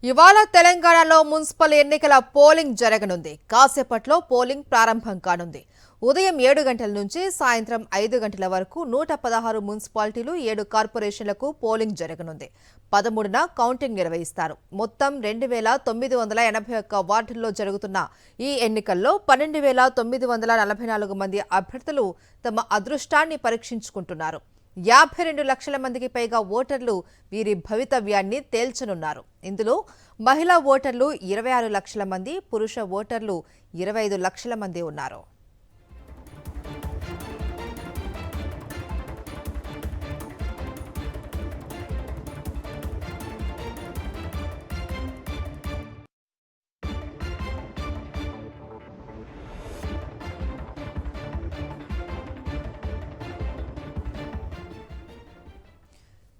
ఇవాళ తెలంగాణలో మున్సిపల్ ఎన్నికల పోలింగ్ జరగనుంది. కాసేపట్లో పోలింగ్ ప్రారంభం కానుంది. ఉదయం 7 గంటల నుంచి సాయంత్రం 5 గంటల వరకు 116 మున్సిపాలిటీలు 7 కార్పొరేషన్లకు పోలింగ్ జరగనుంది. 13న కౌంటింగ్ నిర్వహిస్తారు. మొత్తం 2981 వార్డుల్లో జరుగుతున్న ఈ ఎన్నికల్లో 12,944 మంది అభ్యర్థులు తమ అదృష్టాన్ని పరీక్షించుకుంటున్నారు. 52 లక్షల మందికి పైగా ఓటర్లు వీరి భవితవ్యాన్ని తేల్చనున్నారు. ఇందులో మహిళా ఓటర్లు 26 లక్షల మంది, పురుష ఓటర్లు 25 లక్షల మంది ఉన్నారు.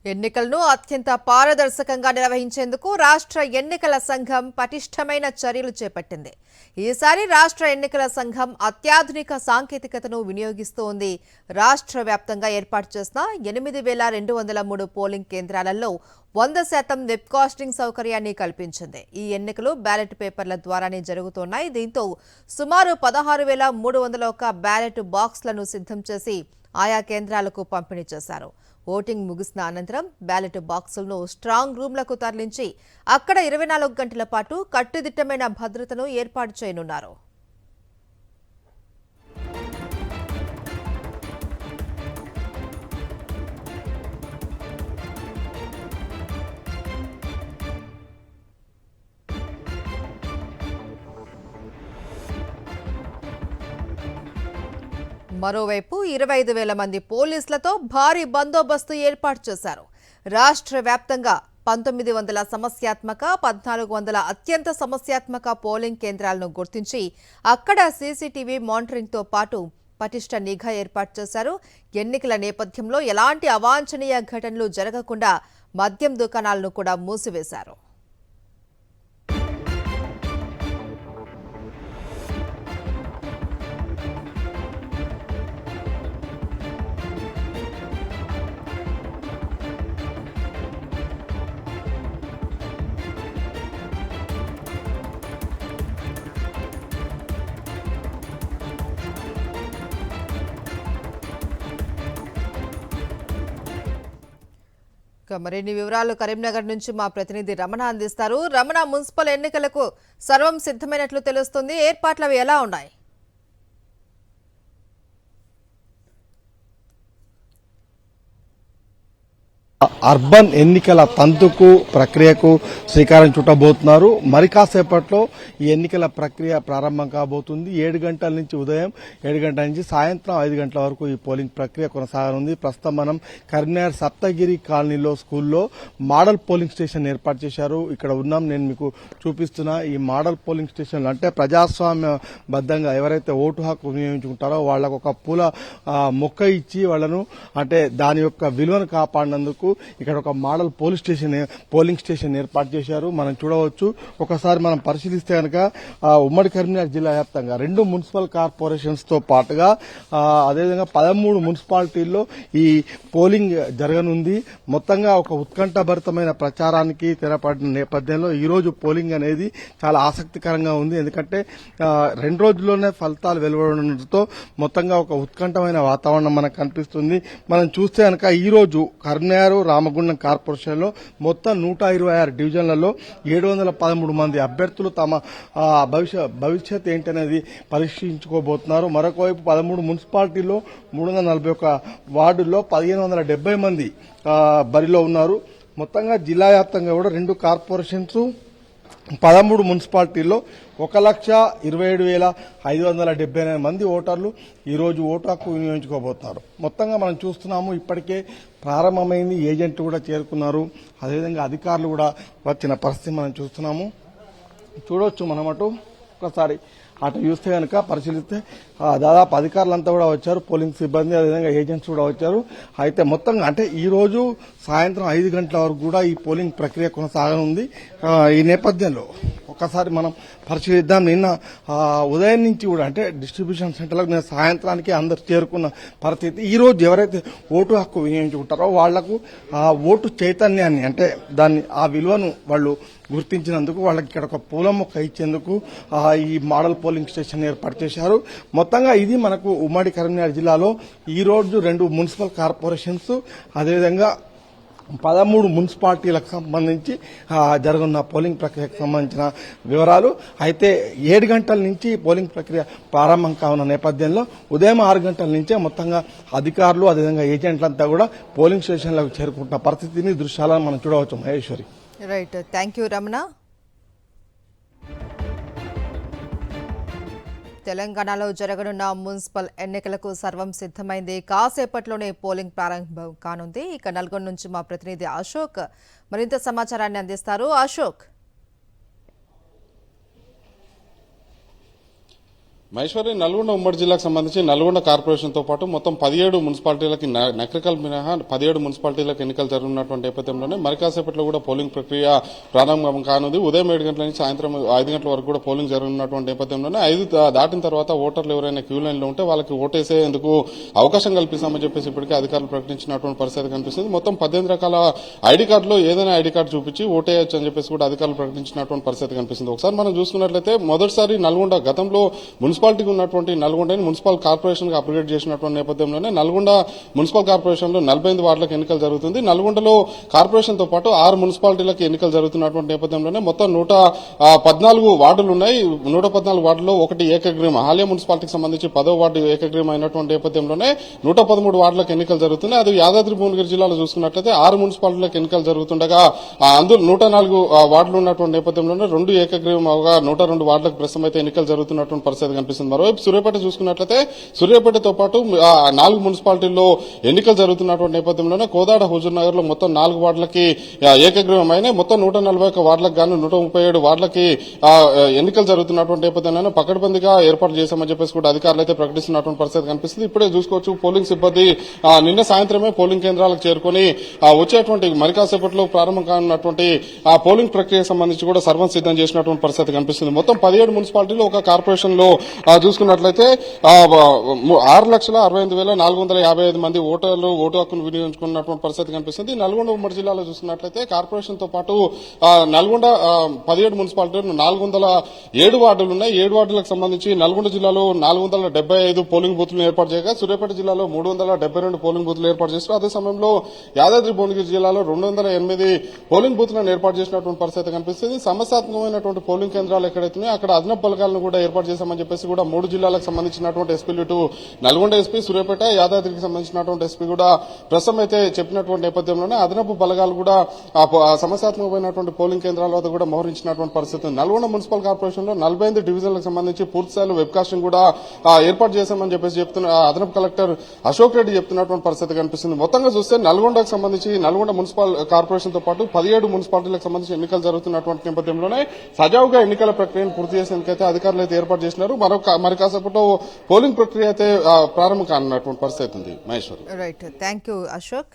ఎన్నికలను అత్యంత పారదర్శకంగా నిర్వహించేందుకు రాష్ట్ర ఎన్నికల సంఘం పటిష్టమైన చర్యలు చేపట్టింది. ఈసారి రాష్ట్ర ఎన్నికల సంఘం అత్యాధునిక సాంకేతికతను వినియోగిస్తోంది. రాష్ట్ర వ్యాప్తంగా ఏర్పాటు చేసిన 8,203 పోలింగ్ కేంద్రాలలో 100% వెబ్కాస్టింగ్ సౌకర్యాన్ని కల్పించింది. ఈ ఎన్నికలు బ్యాలెట్ పేపర్ల ద్వారానే జరుగుతున్నాయి. దీంతో సుమారు 16,301 బ్యాలెట్ బాక్స్లను సిద్ధం చేసి ఆయా కేంద్రాలకు పంపిణీ చేశారు. ఓటింగ్ ముగిసిన అనంతరం బ్యాలెట్ బాక్సులను స్ట్రాంగ్ రూమ్లకు తరలించి అక్కడ 24 గంటల పాటు కట్టుదిట్టమైన భద్రతను ఏర్పాటు చేయనున్నారు. మరోవైపు 25,000 మంది పోలీసులతో భారీ బందోబస్తు ఏర్పాటు చేశారు. రాష్ట్ర వ్యాప్తంగా 1900 సమస్యాత్మక, 1400 అత్యంత సమస్యాత్మక పోలింగ్ కేంద్రాలను గుర్తించి అక్కడ సీసీటీవీ మానిటరింగ్తో పాటు పటిష్ట నిఘా ఏర్పాటు చేశారు. ఎన్నికల నేపథ్యంలో ఎలాంటి అవాంఛనీయ ఘటనలు జరగకుండా మద్యం దుకాణాలను కూడా మూసివేశారు. మరిన్ని వివరాలు కరీంనగర్ నుంచి మా ప్రతినిధి రమణ అందిస్తారు. రమణ, మున్సిపల్ ఎన్నికలకు సర్వం సిద్ధమైనట్లు తెలుస్తుంది. ఏర్పాట్లు అవి ఎలా ఉన్నాయి? అర్బన్ ఎన్నికల తంతుకు ప్రక్రియకు శ్రీకారం చుట్టబోతున్నారు. మరి కాసేపట్లో ఈ ఎన్నికల ప్రక్రియ ప్రారంభం కాబోతుంది. 7 గంటల నుంచి ఉదయం 7 గంటల నుంచి సాయంత్రం 5 గంటల వరకు ఈ పోలింగ్ ప్రక్రియ కొనసాగనుంది. ప్రస్తుతం మనం కరీంనగర్ సప్తగిరి కాలనీలో స్కూల్లో మోడల్ పోలింగ్ స్టేషన్ ఏర్పాటు చేశారు. ఇక్కడ ఉన్నాం. నేను మీకు చూపిస్తున్నా ఈ మోడల్ పోలింగ్ స్టేషన్ అంటే ప్రజాస్వామ్యబద్ధంగా ఎవరైతే ఓటు హక్కు వినియోగించుకుంటారో వాళ్లకు ఒక పూల మొక్క ఇచ్చి వాళ్లను అంటే దాని యొక్క విలువను కాపాడినందుకు ఇక్కడ ఒక మోడల్ పోలింగ్ స్టేషన్ ఏర్పాటు చేశారు. మనం చూడవచ్చు. ఒకసారి మనం పరిశీలిస్తే కనుక ఉమ్మడి కరీంనగర్ జిల్లా వ్యాప్తంగా 2 మున్సిపల్ కార్పొరేషన్స్ తో పాటుగా అదేవిధంగా 13 మున్సిపాలిటీల్లో ఈ పోలింగ్ జరగనుంది. మొత్తంగా ఒక ఉత్కంఠభరితమైన ప్రచారానికి తెరపడిన నేపథ్యంలో ఈ రోజు పోలింగ్ అనేది చాలా ఆసక్తికరంగా ఉంది. ఎందుకంటే 2 రోజుల్లోనే ఫలితాలు వెలువడడంతో మొత్తంగా ఒక ఉత్కంఠమైన వాతావరణం మనకు కనిపిస్తుంది. మనం చూస్తే కనుక ఈ రోజు కరీంనగర్ రామగుండం కార్పొరేషన్ లో మొత్తం 126 డివిజన్లలో 713 మంది అభ్యర్థులు తమ భవిష్యత్ ఏంటనేది పరీక్షించుకోబోతున్నారు. మరొక వైపు 13 మున్సిపాలిటీల్లో 341 వార్డుల్లో 1570 మంది బరిలో ఉన్నారు. మొత్తంగా జిల్లా వ్యాప్తంగా కూడా 2 కార్పొరేషన్స్ 13 మున్సిపాలిటీల్లో 1,27,578 మంది ఓటర్లు ఈరోజు ఓటు హక్కు వినియోగించుకోబోతున్నారు. మొత్తంగా మనం చూస్తున్నాము. ఇప్పటికే ప్రారంభమైంది. ఏజెంట్లు కూడా చేరుకున్నారు. అదేవిధంగా అధికారులు కూడా వచ్చిన పరిస్థితి మనం చూస్తున్నాము. చూడొచ్చు మనం అటు ఒకసారి అటు చూస్తే కనుక పరిశీలిస్తే దాదాపు అధికారులంతా కూడా వచ్చారు, పోలింగ్ సిబ్బంది అదేవిధంగా ఏజెంట్స్ కూడా వచ్చారు. అయితే మొత్తంగా అంటే ఈ రోజు సాయంత్రం 5 గంటల వరకు కూడా ఈ పోలింగ్ ప్రక్రియ కొనసాగనుంది. ఈ నేపథ్యంలో ఒక్కసారి మనం పరిశీలిద్దాం. నిన్న ఉదయం నుంచి కూడా అంటే డిస్ట్రిబ్యూషన్ సెంటర్లకు నేను సాయంత్రానికి అందరు చేరుకున్న పరిస్థితి. ఈ రోజు ఎవరైతే ఓటు హక్కు వినియోగించుకుంటారో వాళ్లకు ఆ ఓటు చైతన్యాన్ని అంటే దాన్ని ఆ విలువను వాళ్ళు గుర్తించినందుకు వాళ్ళకి ఇక్కడ ఒక పూల మొక్క ఇచ్చేందుకు ఈ మోడల్ పోలింగ్ స్టేషన్ ఏర్పాటు చేశారు. మొత్తంగా ఇది మనకు ఉమ్మడి కరీంనగర్ జిల్లాలో ఈ రోజు 2 మున్సిపల్ కార్పొరేషన్స్ అదేవిధంగా 13 మున్సిపాలిటీలకు సంబంధించి జరగనున్న పోలింగ్ ప్రక్రియకు సంబంధించిన వివరాలు. అయితే 7 గంటల నుంచి పోలింగ్ ప్రక్రియ ప్రారంభం కావున్న నేపథ్యంలో ఉదయం 6 గంటల నుంచే మొత్తంగా అధికారులు అదేవిధంగా ఏజెంట్లంతా కూడా పోలింగ్ స్టేషన్లకు చేరుకుంటున్న పరిస్థితిని దృశ్యాలను మనం చూడవచ్చు. Maheshwari. Right, thank you Ramana. తెలంగాణలో జరగనున్న మున్సిపల్ ఎన్నికలకు సర్వం సిద్ధమైంది. కాసేపట్లోనే పోలింగ్ ప్రారంభం కానుంది. ఇక నల్గొండ నుంచి మా ప్రతినిధి అశోక్ మరింత సమాచారాన్ని అందిస్తారు. అశోక్. మహేశ్వరి, నల్గొండ ఉమ్మడి జిల్లాకు సంబంధించి నల్గొండ కార్పొరేషన్ తో పాటు మొత్తం 17 మున్సిపాలిటీలకి నకరికల్ మినహా 17 మున్సిపాలిటీలకు ఎన్నికలు జరుగుతున్నటువంటి నేపథ్యంలోనే మరి కాసేపట్లో కూడా పోలింగ్ ప్రక్రియ ప్రారంభం కానుంది. ఉదయం 7 గంటల నుంచి సాయంత్రం 5 గంటల వరకు కూడా పోలింగ్ జరుగుతున్నటువంటి నేపథ్యంలోనే 5 దాటిన తర్వాత ఓటర్లు ఎవరైనా క్యూ లైన్ లో ఉంటే వాళ్ళకి ఓటేసేందుకు అవకాశం కల్పిస్తామని చెప్పేసి ఇప్పటికే అధికారులు ప్రకటించినటువంటి పరిస్థితి కనిపిస్తుంది. మొత్తం 18 రకాల ఐడి కార్డులో ఏదైనా ఐడి కార్డు చూపించి ఓటేయచ్చు అని చెప్పేసి కూడా అధికారులు ప్రకటించినటువంటి పరిస్థితి కనిపిస్తుంది. ఒకసారి మనం చూసుకున్నట్లయితే మొదటిసారి నల్గొండ గతంలో మున్సిపాలిటీకి ఉన్నటువంటి నల్గొండని మున్సిపల్ కార్పొరేషన్ గా అప్గ్రేడ్ చేసినటువంటి నేపథ్యంలోనే నల్గొండ మున్సిపల్ కార్పొరేషన్ లో 48 వార్డులకు ఎన్నికలు జరుగుతుంది. నల్గొండలో కార్పొరేషన్ తో పాటు 6 మున్సిపాలిటీలకు ఎన్నికలు జరుగుతున్నటువంటి నేపథ్యంలోనే మొత్తం 114 వార్డులు ఉన్నాయి. 114 వార్డుల్లో ఒకటి ఏకగ్రీవం ఆలయ మున్సిపాలిటీకి సంబంధించి 10వ వార్డు ఏకగ్రీవం అయినటువంటి నేపథ్యంలోనే 113 వార్డులకు ఎన్నికలు జరుగుతున్నాయి. అది యాదాద్రి భువనగిరి జిల్లాలో చూసుకున్నట్లయితే 6 మున్సిపాలిటీలకు ఎన్నికలు జరుగుతుండగా అందులో 104 వార్డులు ఉన్నటువంటి నేపథ్యంలోనే 2 ఏకగ్రీవం అవగా 102 వార్డులకు ప్రస్తుతం అయితే ఎన్నికలు జరుగుతున్నటువంటి పరిస్థితి కనిపిస్తుంది. మరోవైపు సూర్యాపేట చూసుకున్నట్లయితే సూర్యాపేటతో పాటు 4 మున్సిపాలిటీల్లో ఎన్నికలు జరుగుతున్నటువంటి నేపథ్యంలోనే కోదాడ హుజూర్ నగర్ లో మొత్తం 4 వార్డులకి ఏకగ్రీవం అయినాయి. మొత్తం 141 వార్డులకు గాను 137 వార్డులకి ఎన్నికలు జరుగుతున్నటువంటి నేపథ్యంలోనే పకడ్బందీగా ఏర్పాటు చేశామని చెప్పేసి కూడా అధికారులు అయితే ప్రకటిస్తున్నటువంటి పరిస్థితి కనిపిస్తుంది. ఇప్పుడే చూసుకోవచ్చు, పోలింగ్ సిబ్బంది నిన్న సాయంత్రమే పోలింగ్ కేంద్రాలకు చేరుకుని వచ్చేటువంటి మరి కాసేపట్లో ప్రారంభం కానున్నటువంటి ఆ పోలింగ్ ప్రక్రియకు సంబంధించి కూడా సర్వం సిద్దం చేసినటువంటి పరిస్థితి కనిపిస్తుంది. మొత్తం 17 మున్సిపాలిటీలు ఒక కార్పొరేషన్ లో చూసుకున్నట్లయితే 6,65,455 మంది ఓటర్లు ఓటు హక్కును వినియోగించుకున్నటువంటి పరిస్థితి కనిపిస్తుంది. నల్గొండ ఉమ్మడి జిల్లాలో చూసుకున్నట్లయితే కార్పొరేషన్ తో పాటు నల్గొండ 17 మున్సిపాలిటీలు 407 వార్డులు ఉన్నాయి. 7 వార్డులకు సంబంధించి నల్గొండ జిల్లాలో 475 పోలింగ్ బూత్లను ఏర్పాటు చేయగా సూర్యాపేట జిల్లాలో 372 పోలింగ్ బూత్లు ఏర్పాటు చేశారు. అదే సమయంలో యాదాద్రి భువనగిరి జిల్లాలో 208 పోలింగ్ బూత్లను ఏర్పాటు చేసినటువంటి పరిస్థితి కనిపిస్తుంది. సమస్యాత్మకమైనటువంటి పోలింగ్ కేంద్రాలు ఎక్కడైతున్నాయో అక్కడ అదనపు బలగాలను కూడా ఏర్పాటు చేశామని చెప్పేసి కూడా 3 జిల్లాలకు సంబంధించినటువంటి ఎస్పీలు ఇటు నల్గొండ ఎస్పీ, సూర్యాపేట, యాదాద్రికి సంబంధించినటువంటి ఎస్పీ కూడా ప్రస్తుతం అయితే చెప్పినటువంటి నేపథ్యంలోనే అదనపు బలగాలు కూడా సమస్యాత్మకమైనటువంటి పోలింగ్ కేంద్రాల వద్ద కూడా మోహరించినటువంటి పరిస్థితి. నల్గొండ మున్సిపల్ కార్పొరేషన్ లో 48 డివిజన్లకు సంబంధించి పూర్తిస్థాయిలో వెబ్ కాస్టింగ్ కూడా ఏర్పాటు చేశామని చెప్పేసి అదనపు కలెక్టర్ అశోక్ రెడ్డి చెప్తున్నటువంటి పరిస్థితి కనిపిస్తుంది. మొత్తంగా చూస్తే నల్గొండకు సంబంధించి నల్గొండ మున్సిపల్ కార్పొరేషన్ తో పాటు 17 మున్సిపాలిటీలకు సంబంధించి ఎన్నికలు జరుగుతున్నటువంటి నేపథ్యంలోనే సజావుగా ఎన్నికల ప్రక్రియను పూర్తి చేసేందుకైతే అధికారులు అయితే ఏర్పాటు చేసినారు. మరి కాసేపట్లో పోలింగ్ ప్రక్రియ అయితే ప్రారంభం కానున్నటువంటి పరిస్థితి ఉంది. Maheshwari. Right, thank you Ashok.